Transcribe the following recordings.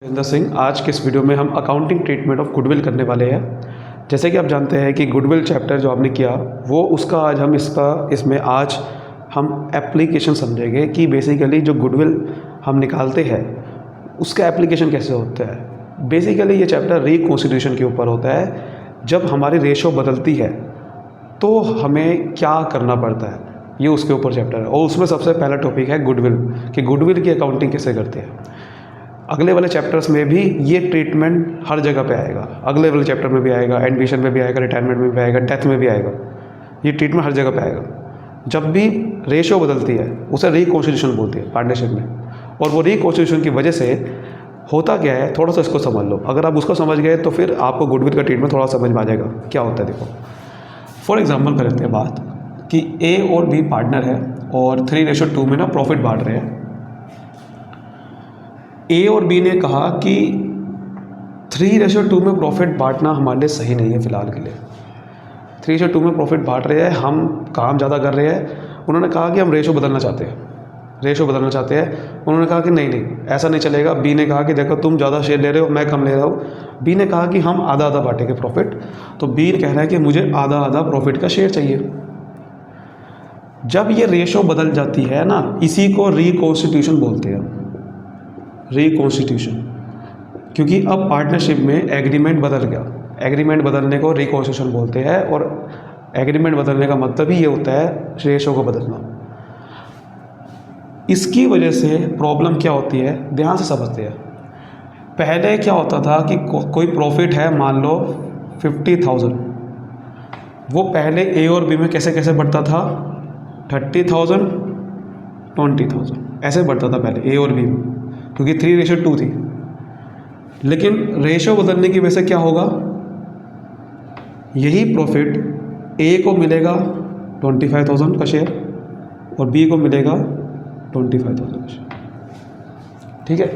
जितेंद्र सिंह। आज के इस वीडियो में हम अकाउंटिंग ट्रीटमेंट ऑफ गुडविल करने वाले हैं। जैसे कि आप जानते हैं कि गुडविल चैप्टर जो आपने किया वो उसका आज हम इसमें आज हम एप्लीकेशन समझेंगे कि बेसिकली जो गुडविल हम निकालते हैं उसका एप्लीकेशन कैसे होता है। बेसिकली ये चैप्टर रिकॉन्स्टिट्यूशन के ऊपर होता है। जब हमारी रेशो बदलती है तो हमें क्या करना पड़ता है, ये उसके ऊपर चैप्टर है। और उसमें सबसे पहला टॉपिक है गुडविल, कि गुडविल की अकाउंटिंग कैसे करते हैं। अगले वाले चैप्टर्स में भी ये ट्रीटमेंट हर जगह पे आएगा। अगले वाले चैप्टर में भी आएगा, एडमिशन में भी आएगा, रिटायरमेंट में भी आएगा, डेथ में भी आएगा। ये ट्रीटमेंट हर जगह पे आएगा। जब भी रेशो बदलती है उसे रिकॉन्स्टिट्यूशन बोलती है पार्टनरशिप में। और वो रिकॉन्स्टिट्यूशन की वजह से होता क्या है, थोड़ा सा इसको समझ लो। अगर आप उसको समझ गए तो फिर आपको गुडविल का ट्रीटमेंट थोड़ा समझ में आ जाएगा क्या होता है। देखो फॉर एग्जाम्पल करते हैं बात कि ए और बी पार्टनर है और 3:2 में ना प्रॉफिट बांट रहे हैं। ए और बी ने कहा कि 3:2 में प्रॉफिट बांटना हमारे लिए सही नहीं है फ़िलहाल के लिए। 3:2 में प्रॉफिट बांट रहे हैं, हम काम ज़्यादा कर रहे हैं। उन्होंने कहा कि हम रेशो बदलना चाहते हैं, उन्होंने कहा कि नहीं ऐसा नहीं चलेगा। बी ने कहा कि देखो तुम ज़्यादा शेयर ले रहे हो, मैं कम ले रहा हूँ। बी ने कहा कि हम आधा आधा बांटेंगे प्रॉफिट। तो बी कह रहा है कि मुझे आधा आधा प्रॉफिट का शेयर चाहिए। जब ये रेशो बदल जाती है ना, इसी को रिकॉन्स्टिट्यूशन बोलते हैं। रिकॉन्स्टिट्यूशन, क्योंकि अब पार्टनरशिप में एग्रीमेंट बदल गया। एग्रीमेंट बदलने को रिकॉन्स्टिट्यूशन बोलते हैं। और एग्रीमेंट बदलने का मतलब ही ये होता है रेशो को बदलना। इसकी वजह से प्रॉब्लम क्या होती है, ध्यान से समझते हैं। पहले क्या होता था कि कोई प्रॉफिट है, मान लो 50,000, वो पहले ए और बी में कैसे कैसे बढ़ता था, 30,000 20,000 ऐसे बढ़ता था पहले ए और बी में, क्योंकि 3:2 थी। लेकिन रेशो बदलने की वजह से क्या होगा, यही प्रॉफिट ए को मिलेगा 25,000 का शेयर और बी को मिलेगा 25,000 का शेयर। ठीक है।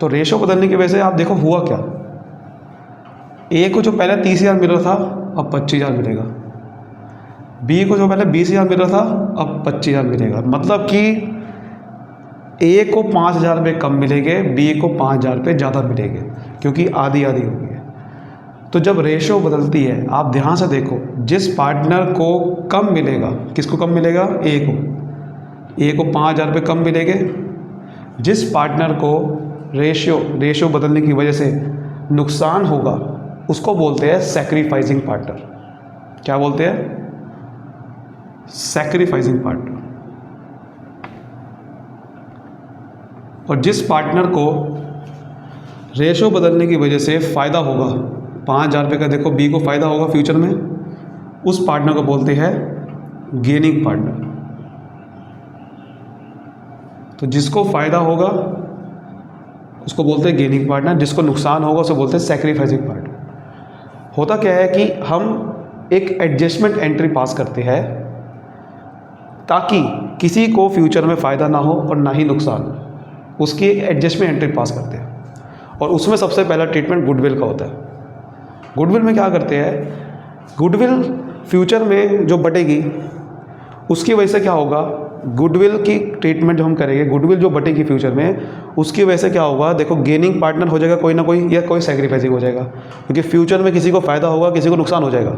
तो रेशो बदलने की वजह से आप देखो हुआ क्या, ए को जो पहले 30,000 मिल रहा था अब 25,000 मिलेगा। बी को जो पहले 20,000 मिल रहा था अब 25,000 मिलेगा। मतलब कि ए को 5,000 रुपये कम मिलेंगे, बी को 5,000 रुपये ज़्यादा मिलेंगे, क्योंकि आधी आधी हो गई है। तो जब रेशो बदलती है, आप ध्यान से देखो, जिस पार्टनर को कम मिलेगा, किसको कम मिलेगा, ए को 5,000 रुपये कम मिलेंगे। जिस पार्टनर को रेशो बदलने की वजह से नुकसान होगा उसको बोलते हैं सैक्रिफाइसिंग पार्टनर। क्या बोलते हैं, सैक्रिफाइसिंग पार्टनर। और जिस पार्टनर को रेशो बदलने की वजह से फ़ायदा होगा, 5,000 रुपये का देखो बी को फ़ायदा होगा फ्यूचर में, उस पार्टनर को बोलते हैं गेनिंग पार्टनर। तो जिसको फ़ायदा होगा उसको बोलते हैं गेनिंग पार्टनर, जिसको नुकसान होगा उसे बोलते हैं सैक्रिफाइसिंग पार्टनर। होता क्या है कि हम एक एडजस्टमेंट एंट्री पास करते हैं ताकि किसी को फ्यूचर में फ़ायदा ना हो और ना ही नुकसान, उसकी एडजस्टमेंट एंट्री पास करते हैं। और उसमें सबसे पहला ट्रीटमेंट गुडविल का होता है। गुडविल में क्या करते हैं, गुडविल फ्यूचर में जो बटेगी उसकी वजह से क्या होगा, गुडविल की ट्रीटमेंट जो हम करेंगे, गुडविल जो बटेगी फ्यूचर में उसकी वजह से क्या होगा, देखो गेनिंग पार्टनर हो जाएगा कोई ना कोई, या कोई सैक्रिफाइसिंग हो जाएगा, क्योंकि फ्यूचर में किसी को फ़ायदा होगा, किसी को नुकसान हो जाएगा।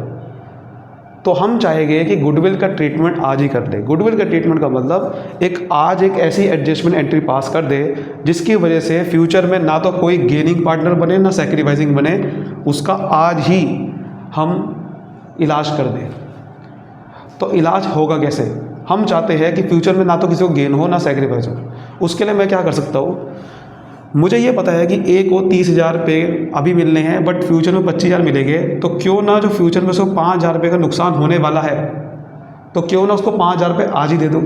तो हम चाहेंगे कि गुडविल का ट्रीटमेंट आज ही कर ले। गुडविल का ट्रीटमेंट का मतलब आज एक ऐसी एडजस्टमेंट एंट्री पास कर दे जिसकी वजह से फ्यूचर में ना तो कोई गेनिंग पार्टनर बने ना सैक्रिफाइसिंग बने, उसका आज ही हम इलाज कर दें। तो इलाज होगा कैसे, हम चाहते हैं कि फ्यूचर में ना तो किसी को गेन हो ना सैक्रिफाइस हो। उसके लिए मैं क्या कर सकता हूँ, मुझे ये पता है कि ए को 30,000 रुपये अभी मिलने हैं बट फ्यूचर में 25,000 मिलेंगे। तो क्यों ना जो फ्यूचर में उसको 5,000 रुपये का नुकसान होने वाला है, तो क्यों ना उसको 5,000 रुपये आज ही दे दूँ।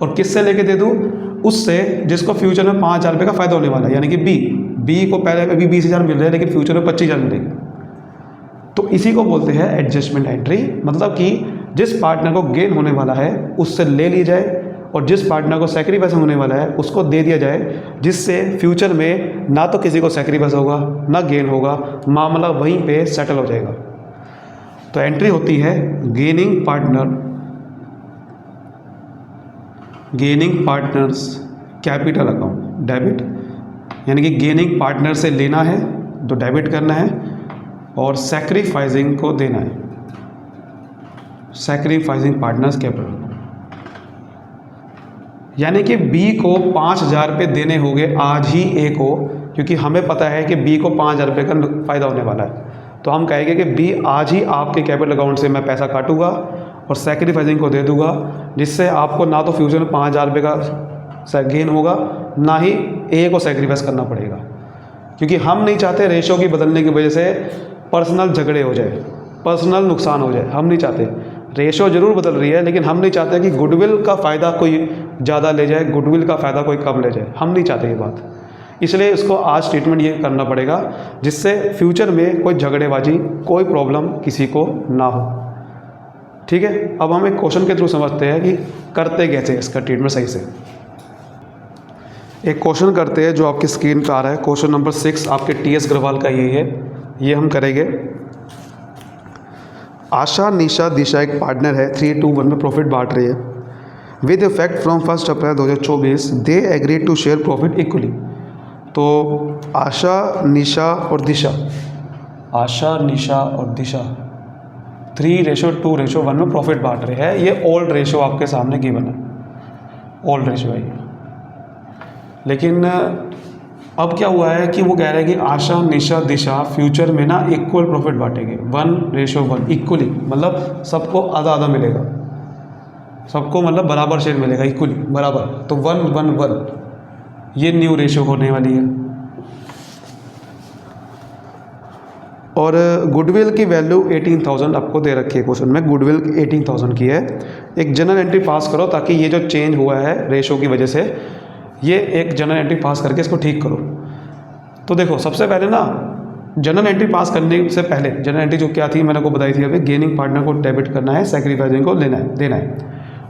और किससे लेके दे दूँ, उससे जिसको फ्यूचर में 5,000 रुपये का फ़ायदा होने वाला है, यानी कि बी को पहले अभी 20,000 मिल रहे हैं लेकिन फ्यूचर में 25,000 मिलेंगे। तो इसी को बोलते हैं एडजस्टमेंट एंट्री। मतलब कि जिस पार्टनर को गेन होने वाला है उससे ले ली जाए और जिस पार्टनर को सैक्रिफाइस होने वाला है उसको दे दिया जाए, जिससे फ्यूचर में ना तो किसी को सैक्रिफाइस होगा ना गेन होगा, मामला वहीं पे सेटल हो जाएगा। तो एंट्री होती है gaining partners capital account, debit यानी कि गेनिंग पार्टनर से लेना है तो डेबिट करना है, और सैक्रिफाइसिंग को देना है, सैक्रिफाइसिंग पार्टनर्स कैपिटल। यानी कि बी को 5,000 रुपये देने होंगे आज ही ए को, क्योंकि हमें पता है कि बी को 5,000 रुपये का फ़ायदा होने वाला है। तो हम कहेंगे कि बी आज ही आपके कैपिटल अकाउंट से मैं पैसा काटूंगा और सैक्रिफाइसिंग को दे दूंगा, जिससे आपको ना तो फ्यूचर में 5,000 रुपये का गेन होगा, ना ही ए को सैक्रिफाइस करना पड़ेगा। क्योंकि हम नहीं चाहते रेशो की बदलने की वजह से पर्सनल झगड़े हो जाए, पर्सनल नुकसान हो जाए, हम नहीं चाहते। रेशो ज़रूर बदल रही है, लेकिन हम नहीं चाहते कि गुडविल का फ़ायदा कोई ज़्यादा ले जाए, गुडविल का फ़ायदा कोई कम ले जाए, हम नहीं चाहते ये बात। इसलिए इसको आज ट्रीटमेंट ये करना पड़ेगा, जिससे फ्यूचर में कोई झगड़ेबाजी, कोई प्रॉब्लम किसी को ना हो। ठीक है, अब हम एक क्वेश्चन के थ्रू समझते हैं कि करते कैसे इसका ट्रीटमेंट सही से। एक क्वेश्चन करते हैं जो आपकी स्क्रीन पर आ रहा है, क्वेश्चन नंबर 6 आपके टीएस अग्रवाल का यही है, ये हम करेंगे। आशा, निशा, दिशा एक पार्टनर है, 3-2-1 में प्रॉफिट बांट रही है। With effect from 1 April 2024 they agree to share profit equally. तो आशा, निशा और दिशा, आशा, निशा और दिशा 3:2:1 में प्रॉफिट बांट रहे हैं। ये ओल्ड रेशो आपके सामने गिवन है, ओल्ड रेशो है ये। लेकिन अब क्या हुआ है कि वो कह रहे हैं कि आशा, निशा, दिशा फ्यूचर में ना इक्वल प्रॉफिट बांटेंगे, 1:1 इक्वली, मतलब सबको आधा आधा मिलेगा, सबको मतलब बराबर शेयर मिलेगा, इक्वली बराबर। तो 1:1 ये न्यू रेशो होने वाली है। और गुडविल की वैल्यू 18,000 आपको दे रखी है क्वेश्चन में, गुडविल 18,000 की है। एक जनरल एंट्री पास करो ताकि ये जो चेंज हुआ है रेशो की वजह से, ये एक जनरल एंट्री पास करके इसको ठीक करो। तो देखो, सबसे पहले ना जनरल एंट्री पास करने से पहले, जनरल एंट्री जो क्या थी मैंने को बताई थी अभी, गेनिंग पार्टनर को डेबिट करना है, सैक्रिफाइसिंग को लेना है, देना है।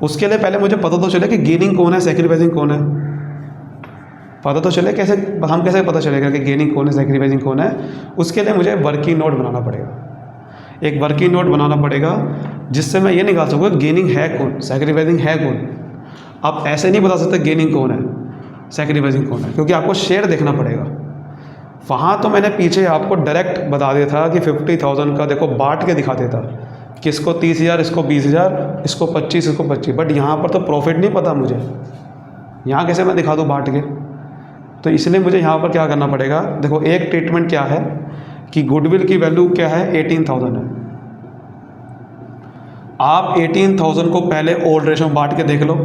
उसके लिए पहले मुझे पता तो चले कि गेनिंग कौन है, सैक्रिफाइसिंग कौन है, पता तो चले। कैसे हम कैसे पता चलेगा कि गेनिंग कौन है, सैक्रिफाइसिंग कौन है? उसके लिए मुझे वर्किंग नोट बनाना पड़ेगा, एक वर्किंग नोट बनाना पड़ेगा, जिससे मैं ये निकाल सकूँ गेनिंग है कौन, सैक्रिफाइसिंग है कौन। आप ऐसे नहीं बता सकते गेनिंग कौन है, सैक्रिफाइसिंग कौन है, क्योंकि आपको शेयर देखना पड़ेगा। वहाँ तो मैंने पीछे आपको डायरेक्ट बता दिया था कि 50,000 का देखो बांट के दिखा देता, किसको 30,000, इसको 20,000, इसको 25, इसको 25। बट यहाँ पर तो प्रॉफिट नहीं पता मुझे, यहाँ कैसे मैं दिखा दूँ बांट के? तो इसलिए मुझे यहाँ पर क्या करना पड़ेगा, देखो एक ट्रीटमेंट क्या है कि गुडविल की वैल्यू क्या है, 18,000 है। आप 18,000 को पहले ओल्ड रेशो में बांट के देख लो,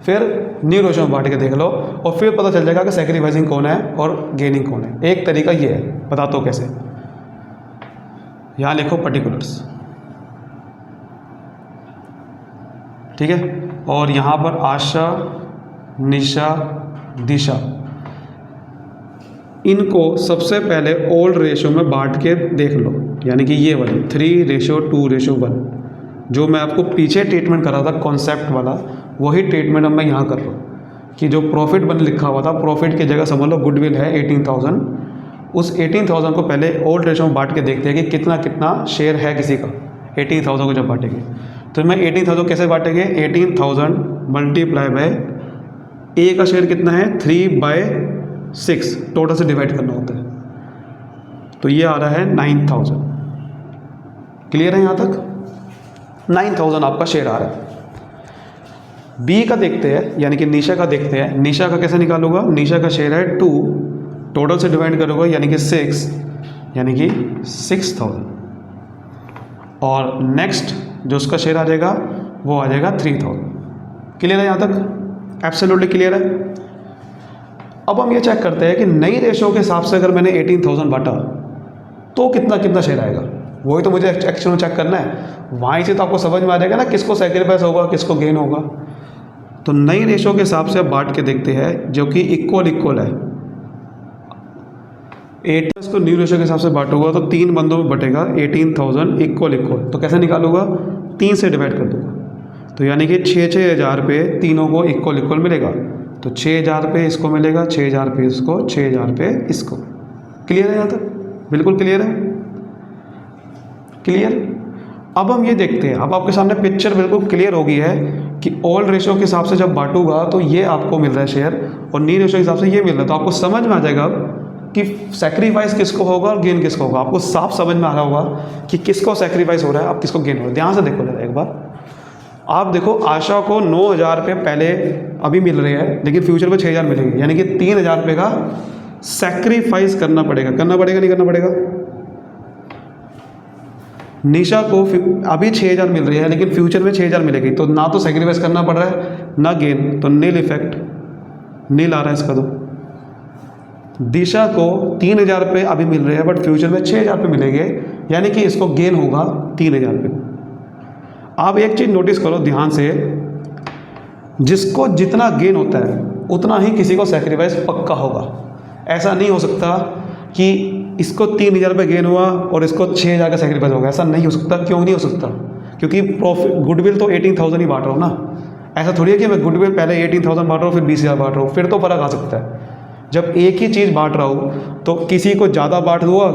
फिर न्यू रेशो में बांट के देख लो, और फिर पता चल जाएगा कि सैक्रिफाइसिंग कौन है और गेनिंग कौन है। एक तरीका ये है, बताता हूँ कैसे। यहाँ लिखो पर्टिकुलर्स, ठीक है, और यहाँ पर आशा, निशा, दिशा, इनको सबसे पहले ओल्ड रेशो में बांट के देख लो, यानी कि ये वाली 3:2:1 जो मैं आपको पीछे ट्रीटमेंट करा था कॉन्सेप्ट वाला, वही ट्रीटमेंट अब मैं यहाँ कर रहा हूँ कि जो प्रॉफिट बन लिखा हुआ था, प्रॉफिट की जगह समझ लो गुडविल है 18,000। उस 18,000 को पहले ओल्ड रेशो में बांट के देखते हैं कि कितना कितना शेयर है किसी का। 18,000 को जब बांटेंगे तो मैं 18,000 कैसे बांटेंगे, 18,000 मल्टीप्लाई बाय ए का शेयर कितना है 3/6, टोटल से डिवाइड करना होता है, तो ये आ रहा है 9,000। क्लियर है यहाँ तक? 9,000 आपका शेयर आ रहा है। बी का देखते हैं, यानी कि निशा का देखते हैं। निशा का कैसे निकालूंगा, निशा का शेयर है 2, टोटल से डिवाइड करूँगा यानी कि 6, यानी कि 6,000। और नेक्स्ट जो उसका शेयर आ जाएगा वो आ जाएगा 3,000। क्लियर है यहाँ तक? एब्सोल्युटली क्लियर है। अब हम ये चेक करते हैं कि नई रेशो के हिसाब से अगर मैंने 18,000 बांटा तो कितना कितना शेयर आएगा, वही तो मुझे एक्चुअल में चेक करना है। वहीं से तो आपको समझ में आ जाएगा ना किसको सैक्रिफाइस होगा, किसको गेन होगा। तो नई रेशो के हिसाब से अब बांट के देखते हैं, जो कि इक्वल है। 18 को न्यू रेशो के हिसाब से बांटूंगा तो 3 बंदों में बटेगा, 18,000 इक्वल। तो कैसे निकालूंगा, 3 से डिवाइड कर दूंगा, तो यानी कि 6,000 रुपये तीनों को इक्वल मिलेगा। तो 6,000 रुपये इसको मिलेगा, 6,000 रुपये इसको, 6,000 रुपये इसको। क्लियर है यहाँ तक? बिल्कुल क्लियर है, क्लियर। अब हम ये देखते हैं, अब आपके सामने पिक्चर बिल्कुल क्लियर हो गई है कि ऑल रेशो के हिसाब से जब बांटूंगा तो ये आपको मिल रहा है शेयर और नी रेशो के हिसाब से ये मिल रहा है, तो आपको समझ में आ जाएगा अब कि सेक्रीफाइस किसको होगा और गेन किसको होगा। आपको साफ समझ में आ रहा होगा कि किसको सेक्रीफाइस हो रहा है, आप किसको गेन हो रहा है। ध्यान से देखो जरा एक बार, आप देखो आशा को 9,000 रुपये पहले अभी मिल रहे हैं, लेकिन फ्यूचर में 6,000 मिलेंगे, यानी कि 3,000 रुपये का सेक्रीफाइस करना पड़ेगा नहीं करना पड़ेगा। निशा को अभी 6,000 मिल रही है, लेकिन फ्यूचर में 6,000 मिलेगी, तो ना तो सेक्रीफाइस करना पड़ रहा है ना गेन, तो नील इफेक्ट, नील आ रहा है इसका। तो दिशा को 3,000 रुपये अभी मिल रहे हैं, बट फ्यूचर में 6,000 रुपये मिलेंगे, यानी कि इसको गेन होगा 3,000 रुपये। आप एक चीज़ नोटिस करो ध्यान से, जिसको जितना गेन होता है उतना ही किसी को सेक्रीफाइस पक्का होगा। ऐसा नहीं हो सकता कि इसको 3,000 रुपये गेन हुआ और इसको 6,000 का सेक्रीफाइस होगा, ऐसा नहीं हो सकता। क्यों नहीं हो सकता? क्योंकि प्रॉफिट गुडविल तो 18,000 ही बांट रहा हूँ ना। ऐसा थोड़ी है कि मैं गुडविल पहले 18,000 बांट रहा हूँ फिर 20,000 बांट रहा हूँ, फिर तो फर्क आ सकता है। जब एक ही चीज़ बांट रहा हूँ तो किसी को ज़्यादा बांट दूँगा,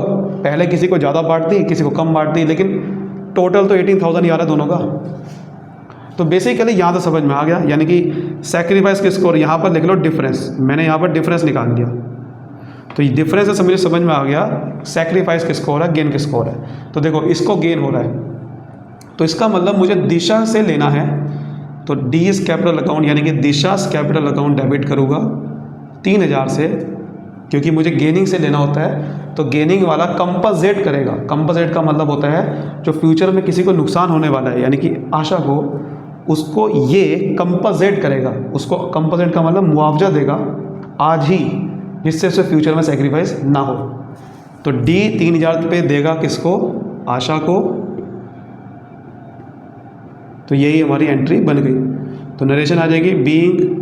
पहले किसी को ज़्यादा बांट दी, किसी को कम बांट दी, लेकिन टोटल तो 18,000 ही आ रहा है दोनों का। तो बेसिकली यहाँ तो समझ में आ गया, यानी कि सेक्रीफाइस किसको, और यहाँ पर लिख लो डिफरेंस, मैंने यहाँ पर डिफरेंस निकाल दिया, तो ये डिफरेंस से मुझे समझ में आ गया सेक्रीफाइस किसको हो रहा है, गेन किसको हो रहा है। तो देखो इसको गेन हो रहा है, तो इसका मतलब मुझे दिशा से लेना है, तो डी इज कैपिटल अकाउंट यानी कि दिशा कैपिटल अकाउंट डेबिट करूँगा 3,000 से, क्योंकि मुझे गेनिंग से लेना होता है। तो गेनिंग वाला कंपनसेट करेगा, कंपनसेट का मतलब होता है जो फ्यूचर में किसी को नुकसान होने वाला है, यानी कि आशा को, उसको ये कंपनसेट करेगा। उसको कंपनसेट का मतलब मुआवजा देगा आज ही, जिससे उसे फ्यूचर में सेक्रीफाइस ना हो। तो डी 3,000 रुपये देगा किसको, आशा को। तो यही हमारी एंट्री बन गई। तो नरेशन आ जाएगी बीइंग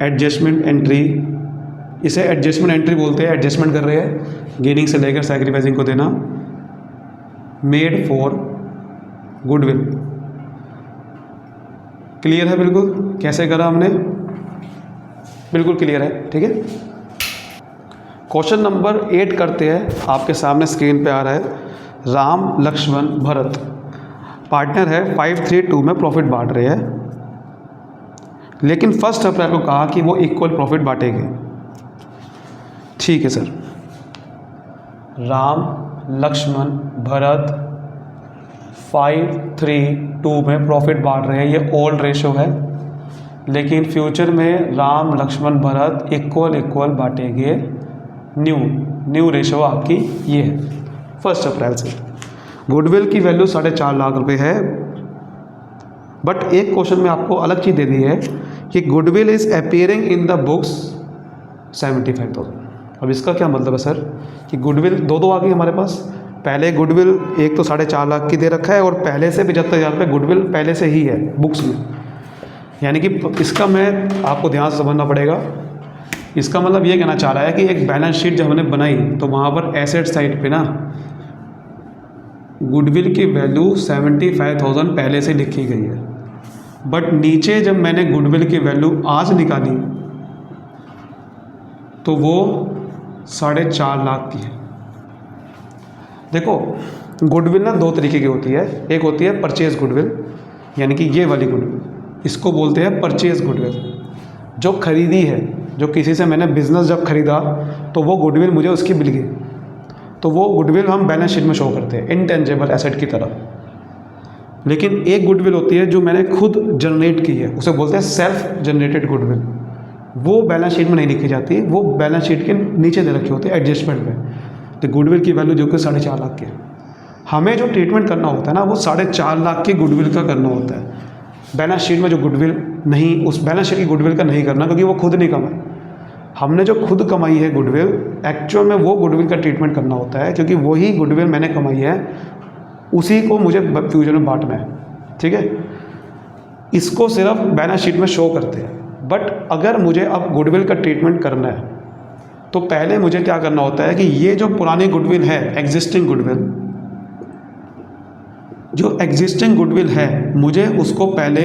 एडजस्टमेंट एंट्री, इसे एडजस्टमेंट एंट्री बोलते हैं। एडजस्टमेंट कर रहे हैं गेनिंग से लेकर सैक्रिफाइसिंग को देना। मेड फॉर गुडविल, क्लियर है बिल्कुल कैसे करा हमने, बिल्कुल क्लियर है, ठीक है। क्वेश्चन नंबर 8 करते हैं, आपके सामने स्क्रीन पे आ रहा है। राम लक्ष्मण भरत पार्टनर है, 5-3-2 में प्रॉफिट बांट रहे हैं, लेकिन 1 अप्रैल को कहा कि वो इक्वल प्रॉफिट बांटेंगे। ठीक है सर, राम लक्ष्मण भरत 5-3-2 में प्रॉफिट बांट रहे हैं, ये ओल्ड रेशो है, लेकिन फ्यूचर में राम लक्ष्मण भरत इक्वल बांटेंगे। न्यू रेशो आपकी ये है 1 अप्रैल से। गुडविल की वैल्यू 4.5 लाख रुपए है, बट एक क्वेश्चन में आपको अलग चीज़ दे दी है कि goodwill is appearing in the books 75,000। अब इसका क्या मतलब है सर कि गुडविल दो आ गई हमारे पास। पहले गुडविल एक तो 4.5 लाख की दे रखा है और पहले से 75,000 रुपये गुडविल पहले से ही है बुक्स में, यानी कि इसका मैं आपको ध्यान से समझना पड़ेगा। इसका मतलब ये कहना चाह रहा है कि एक बैलेंस शीट जब हमने बनाई तो वहाँ पर एसेट साइड पे ना गुडविल की वैल्यू 75,000 पहले से लिखी गई है, बट नीचे जब मैंने गुडविल की वैल्यू आज निकाली तो वो 4.5 लाख की है। देखो गुडविल ना 2 तरीके की होती है, एक होती है परचेज गुडविल, यानी कि ये वाली गुडविल, इसको बोलते हैं परचेज गुडविल, जो खरीदी है, जो किसी से मैंने बिजनेस जब खरीदा तो वो गुडविल मुझे उसकी मिल गई, तो वो गुडविल हम बैलेंस शीट में शो करते हैं इनटेंजिबल एसेट की तरह। लेकिन एक गुडविल होती है जो मैंने खुद जनरेट की है, उसे बोलते हैं सेल्फ जनरेटेड गुडविल, वो बैलेंस शीट में नहीं लिखी जाती, वो बैलेंस शीट के नीचे दे रखी होती है एडजस्टमेंट में। तो गुडविल की वैल्यू जो कि 4.5 लाख की है, हमें जो ट्रीटमेंट करना होता है ना वो 4.5 लाख की गुडविल का करना होता है। बैलेंस शीट में जो गुडविल नहीं, उस बैलेंस शीट की गुडविल का नहीं करना, क्योंकि वो खुद नहीं कमाई। हमने जो खुद कमाई है गुडविल, एक्चुअल में वो गुडविल का ट्रीटमेंट करना होता है, क्योंकि वही गुडविल मैंने कमाई है, उसी को मुझे फ्यूचर में बांटना है, ठीक है। इसको सिर्फ बैलेंस शीट में शो करते हैं, बट अगर मुझे अब गुडविल का ट्रीटमेंट करना है तो पहले मुझे क्या करना होता है कि ये जो पुरानी गुडविल है, एग्जिस्टिंग गुडविल, जो एग्जिस्टिंग गुडविल है, मुझे उसको पहले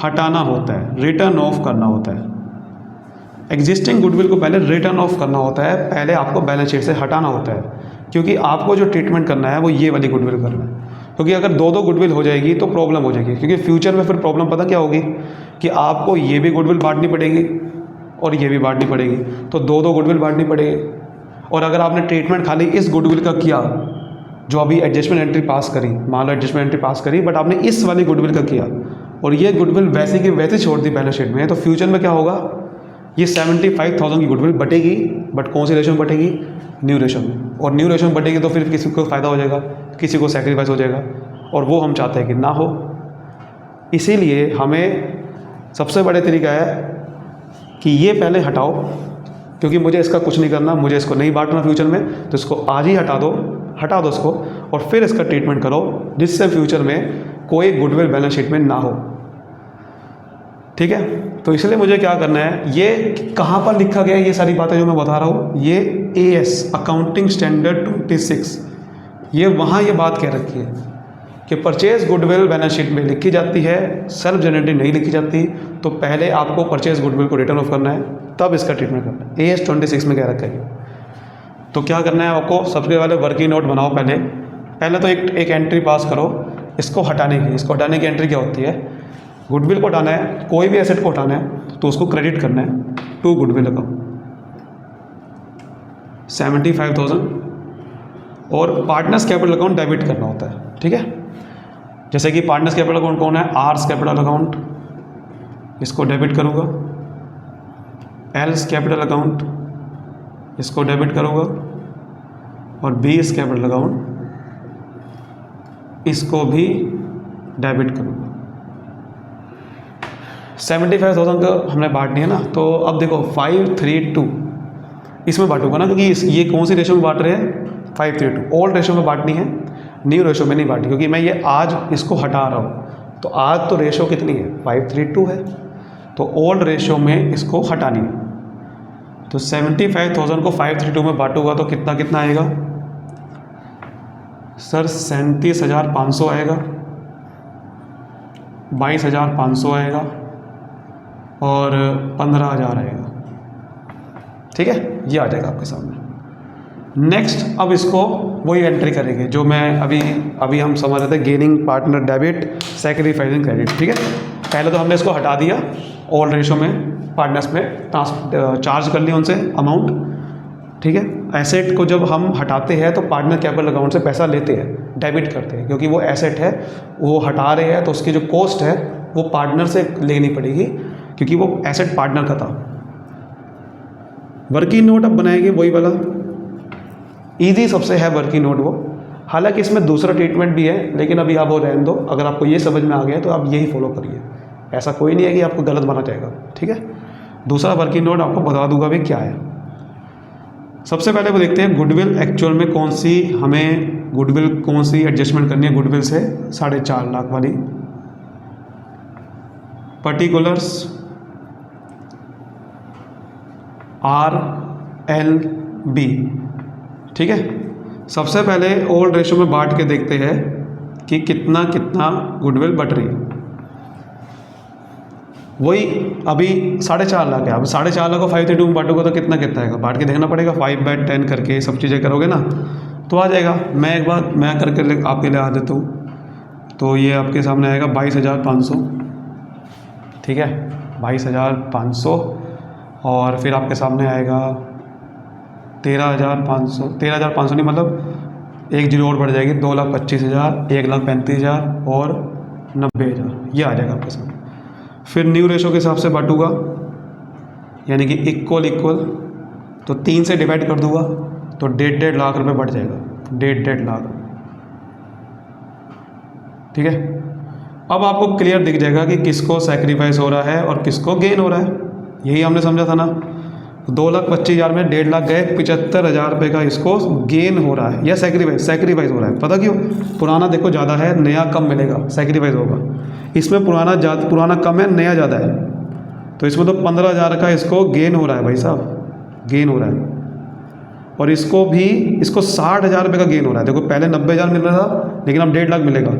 हटाना होता है, रिटर्न ऑफ करना होता है। एग्जिस्टिंग गुडविल को पहले रिटर्न ऑफ करना होता है, पहले आपको बैलेंस शीट से हटाना होता है, क्योंकि आपको जो ट्रीटमेंट करना है वो ये वाली गुडविल करना है। क्योंकि अगर दो दो गुडविल हो जाएगी तो प्रॉब्लम हो जाएगी, क्योंकि फ्यूचर में फिर प्रॉब्लम पता क्या होगी कि आपको ये भी गुडविल बांटनी पड़ेगी और ये भी बांटनी पड़ेगी, तो दो दो गुडविल बांटनी पड़ेगी। और अगर आपने ट्रीटमेंट खाली इस गुडविल का किया जो अभी एडजस्टमेंट एंट्री पास करी, मान लो एडजस्टमेंट एंट्री पास करी, बट आपने इस वाली गुडविल का किया और ये गुडविल वैसे की वैसे छोड़ दी बैलेंस शीट में, तो फ्यूचर में क्या होगा, ये 75,000 की गुडविल बटेगी, बट कौन सी रेशो में बटेगी, न्यू रेशो में। और न्यू रेशो में बटेगी तो फिर किसी को फ़ायदा हो जाएगा, किसी को सेक्रीफाइस हो जाएगा, और वो हम चाहते हैं कि ना हो। इसीलिए हमें सबसे बड़े तरीका है कि ये पहले हटाओ, क्योंकि मुझे इसका कुछ नहीं करना, मुझे इसको नहीं बांटना फ्यूचर में, तो इसको आज ही हटा दो इसको, और फिर इसका ट्रीटमेंट करो, जिससे फ्यूचर में कोई गुडविल बैलेंस शीट में ना हो। ठीक है, तो इसलिए मुझे क्या करना है, ये कहाँ पर लिखा गया है ये सारी बातें जो मैं बता रहा हूँ, ये AS अकाउंटिंग स्टैंडर्ड 26, ये वहाँ ये बात कह रखी है कि परचेज गुडविल बैलेंस शीट में लिखी जाती है, सेल्फ जनरेटेड नहीं लिखी जाती। तो पहले आपको परचेज गुडविल को रिटर्न ऑफ करना है, तब इसका ट्रीटमेंट करना है। AS 26 में कह रखा है। तो क्या करना है आपको, सबसे पहले वर्किंग नोट बनाओ। पहले तो एक एंट्री पास करो इसको हटाने की। इसको हटाने की एंट्री क्या होती है, गुडविल को हटाना है, कोई भी एसेट को हटाना है तो उसको क्रेडिट करना है टू गुडविल अकाउंट 75,000, और पार्टनर्स कैपिटल अकाउंट डेबिट करना होता है। ठीक है, जैसे कि पार्टनर्स कैपिटल अकाउंट कौन है, आर्स कैपिटल अकाउंट, इसको डेबिट करूँगा। एल्स कैपिटल अकाउंट, इसको डेबिट करूँगा। और बीस कैपिटल अकाउंट, इसको भी डेबिट करूँगा। 75,000 का हमने बांटनी है ना, तो अब देखो 532 इसमें बांटूंगा ना, क्योंकि ये कौन सी रेशो में बांट रहे हैं, 532 ओल्ड रेशो में बांटनी है, न्यू रेशो में नहीं बांटी, क्योंकि मैं ये आज इसको हटा रहा हूँ। तो आज तो रेशो कितनी है, 532 है, तो ओल्ड रेशो में इसको हटानी है। तो 75,000 को 532 में बांटूंगा तो कितना कितना आएगा सर, 37,500 आएगा, 22,500 आएगा और 15,000 आएगा। ठीक है, ये आ जाएगा आपके सामने। नेक्स्ट, अब इसको वही एंट्री करेंगे जो मैं अभी हम समझ रहे थे, gaining partner debit, sacrificing credit. ठीक है, पहले तो हमने इसको हटा दिया, ओल्ड रेशो में पार्टनर्स में चार्ज कर लिया उनसे अमाउंट। ठीक है, एसेट को जब हम हटाते हैं तो पार्टनर कैपिटल अकाउंट से पैसा लेते हैं, डेबिट करते हैं, क्योंकि वो एसेट है, वो हटा रहे हैं, तो उसकी जो कॉस्ट है वो पार्टनर से लेनी पड़ेगी, क्योंकि वो एसेट पार्टनर का था। वर्किंग नोट अब बनाएंगे वही वाला, ईजी सबसे है वर्किंग नोट वो। हालांकि इसमें दूसरा ट्रीटमेंट भी है, लेकिन अभी आप वो रहने दो। अगर आपको ये समझ में आ गया तो आप यही फॉलो करिए, ऐसा कोई नहीं है कि आपको गलत बना जाएगा। ठीक है, दूसरा वर्किंग नोट आपको बता दूंगा भी क्या है। सबसे पहले वो देखते हैं गुडविल एक्चुअल में कौन सी एडजस्टमेंट करनी है गुडविल से 4.5 लाख वाली। Particulars RLB। ठीक है, सबसे पहले ओल्ड रेशो में बांट के देखते हैं कि कितना कितना गुडविल बट रही है। वही अभी 4.5 लाख है, अब 4.5 लाख को 532 में बांटोगे तो कितना कितना आएगा, बांट के देखना पड़ेगा। 5/10 करके सब चीज़ें करोगे ना तो आ जाएगा। मैं एक बार मैं करके आपके लिए आ देता हूँ। तो ये आपके सामने आएगा 22,500। ठीक है, 22,500, और फिर आपके सामने आएगा 13,500। 13,500 नहीं, मतलब एक जीरो और बढ़ जाएगी, 2,25,000, 1,35,000 और 90,000, ये आ जाएगा आपके सामने। फिर न्यू रेशो के हिसाब से बांटूंगा, यानी कि इक्वल, तो 3 से डिवाइड कर दूंगा तो 1.5 लाख रुपए बढ़ जाएगा, 1.5 लाख। ठीक है, अब आपको क्लियर दिख जाएगा कि किसको सैक्रिफाइस हो रहा है और किसको गेन हो रहा है। यही हमने समझा था ना, 2,25,000 में 1.5 लाख गए, 75,000 रुपये का इसको गेन हो रहा है या सैक्रिफाइस हो रहा है। पता क्यों, पुराना देखो ज़्यादा है, नया कम मिलेगा, सैक्रिफाइस होगा। इसमें पुराना कम है, नया ज़्यादा है, तो इसमें तो 15,000 का इसको गेन हो रहा है भाई साहब, गेन हो रहा है। और इसको 60,000 रुपये का गेन हो रहा है। देखो पहले 90,000 मिल रहा था, लेकिन अब 1.5 लाख मिलेगा,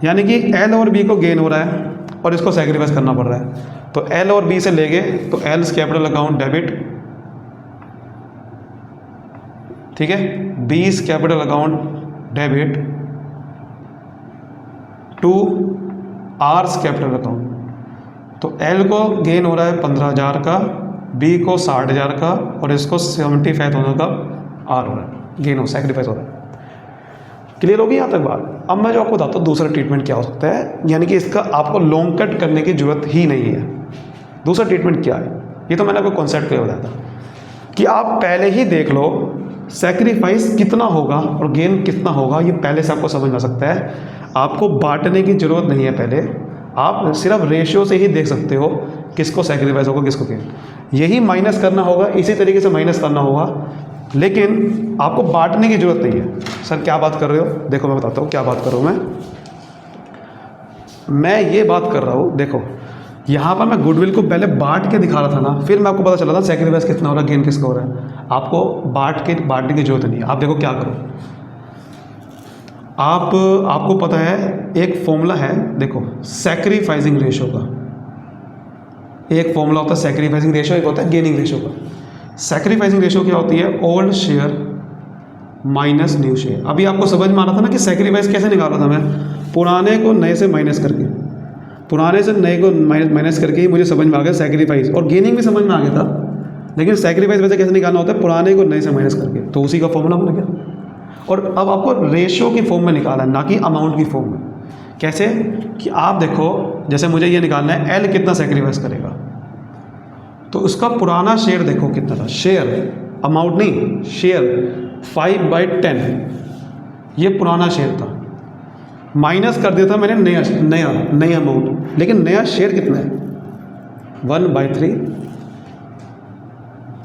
यानी कि एल और बी को गेन हो रहा है और इसको सैक्रिफाइस करना पड़ रहा है। तो एल और बी से लेंगे तो एल्स कैपिटल अकाउंट डेबिट, ठीक है, B's capital account debit, to R's capital account. तो एल को गेन हो रहा है 15,000 का, बी को 60,000 का, और इसको 75,000 का आर हो रहा है, गेन हो सैक्रिफाइस हो रहा है। क्लियर होगी यहाँ तक बात। अब मैं जो आपको बताता हूँ दूसरा ट्रीटमेंट क्या हो सकता है, यानी कि इसका आपको लॉन्ग कट करने की जरूरत ही नहीं है। दूसरा ट्रीटमेंट क्या है, ये तो मैंने आपको कॉन्सेप्ट क्लियर बताया था कि आप पहले ही देख लो सैक्रिफाइस कितना होगा और गेन कितना होगा, ये पहले से आपको समझ में आ सकता है। आपको बांटने की ज़रूरत नहीं है, पहले आप सिर्फ रेशियो से ही देख सकते हो किसको सैक्रिफाइस होगा किसको गेन। यही माइनस करना होगा, इसी तरीके से माइनस करना होगा, लेकिन आपको बांटने की ज़रूरत नहीं है। सर क्या बात कर रहे हो? देखो मैं बताता हूँ क्या बात कर रहा हूँ मैं ये बात कर रहा हूँ, देखो यहाँ पर मैं गुडविल को पहले बांट के दिखा रहा था ना, फिर मैं आपको पता चला था सैक्रिफाइस कितना हो रहा है, गेन किसका हो रहा है। आपको बांटने की जरूरत नहीं है। आप देखो क्या करो, आपको पता है एक फॉर्मूला है, देखो सैक्रिफाइसिंग रेशियो का एक फॉर्मूला होता है सैक्रिफाइसिंग रेशियो, एक होता है गेनिंग रेशियो का। सैक्रिफाइसिंग रेशियो क्या होती है? Old share minus new share. अभी आपको समझ में आ रहा था ना कि सैक्रिफाइस कैसे निकाल रहा था मैं, पुराने को नए से माइनस करके, पुराने से नए को माइनस करके ही मुझे समझ में आ गया सैक्रिफाइस, और गेनिंग भी समझ में आ गया था, लेकिन सैक्रिफाइस वैसे कैसे निकालना होता है, पुराने को नए से माइनस करके, तो उसी का फॉर्मूला बन गया। और अब आपको रेशियो की फॉर्म में निकालना है, ना कि अमाउंट की फॉर्म में। कैसे कि आप देखो, जैसे मुझे ये निकालना है एल कितना सैक्रिफाइस करेगा, तो उसका पुराना शेयर देखो कितना था, शेयर अमाउंट नहीं, शेयर 5/10, ये पुराना शेयर था, माइनस कर दिया था मैंने नया अमाउंट, लेकिन नया शेयर कितना है 1/3,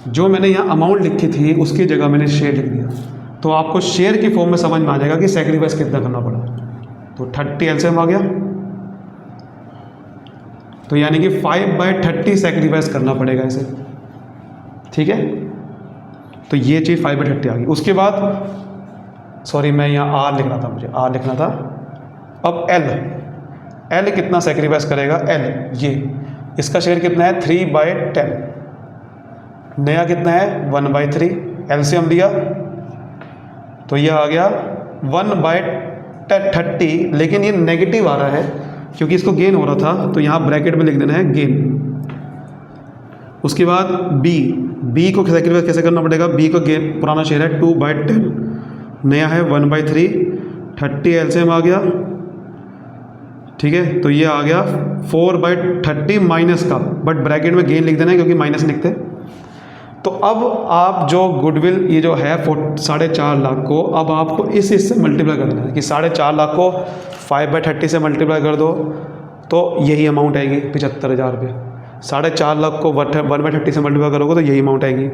जो मैंने यहाँ अमाउंट लिखी थी उसकी जगह मैंने शेयर लिख दिया। तो आपको शेयर की फॉर्म में समझ में आ जाएगा कि सैक्रिफाइस कितना करना पड़ा। तो 30 एलसीएम आ गया, तो यानी कि 5/30 सैक्रिफाइस करना पड़ेगा इसे, ठीक है। तो ये चीज़ 5/30 आ गई। उसके बाद सॉरी मैं यहाँ आर लिख रहा था, मुझे आर लिखना था। अब एल कितना सैक्रिफाइस करेगा, एल ये इसका शेयर कितना है 3/10, नया कितना है 1/3, एलसीएम दिया तो ये आ गया 1/30, लेकिन ये नेगेटिव आ रहा है क्योंकि इसको गेन हो रहा था, तो यहाँ ब्रैकेट में लिख देना है गेन। उसके बाद बी को सैक्रिफाइस कैसे करना पड़ेगा, बी को गेन पुराना शेयर है 2/10, नया है 1/3, 30 एलसीएम आ गया, ठीक है। तो ये आ गया 4/30 माइनस का, बट ब्रैकेट में गेन लिख देना है क्योंकि माइनस लिखते। तो अब आप जो गुडविल ये जो है 4.5 लाख को, अब आपको इस इससे मल्टीप्लाई करना है कि 4.5 लाख को 5/30 से मल्टीप्लाई कर दो तो यही अमाउंट आएगी 75,000 रुपये। 4.5 लाख को 1/30 से मल्टीप्लाई करोगे तो यही अमाउंट आएगी,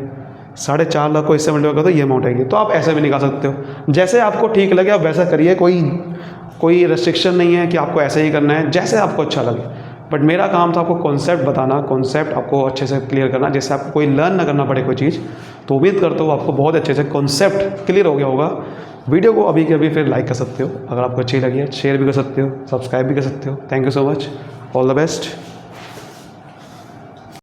4.5 लाख को इससे मल्टीप्लाई करो तो ये अमाउंट आएगी। तो आप ऐसे भी निकाल सकते हो, जैसे आपको ठीक लगे आप वैसा करिए, कोई रेस्ट्रिक्शन नहीं है कि आपको ऐसे ही करना है, जैसे आपको अच्छा लगे। बट मेरा काम था आपको कॉन्सेप्ट बताना, कॉन्सेप्ट आपको अच्छे से क्लियर करना, जैसे आपको कोई लर्न ना करना पड़े कोई चीज़। तो उम्मीद करता हूँ आपको बहुत अच्छे से कॉन्सेप्ट क्लियर हो गया होगा। वीडियो को अभी के अभी फिर लाइक कर सकते हो, अगर आपको अच्छी लगी है शेयर भी कर सकते हो, सब्सक्राइब भी कर सकते हो। Thank you so much, all the best.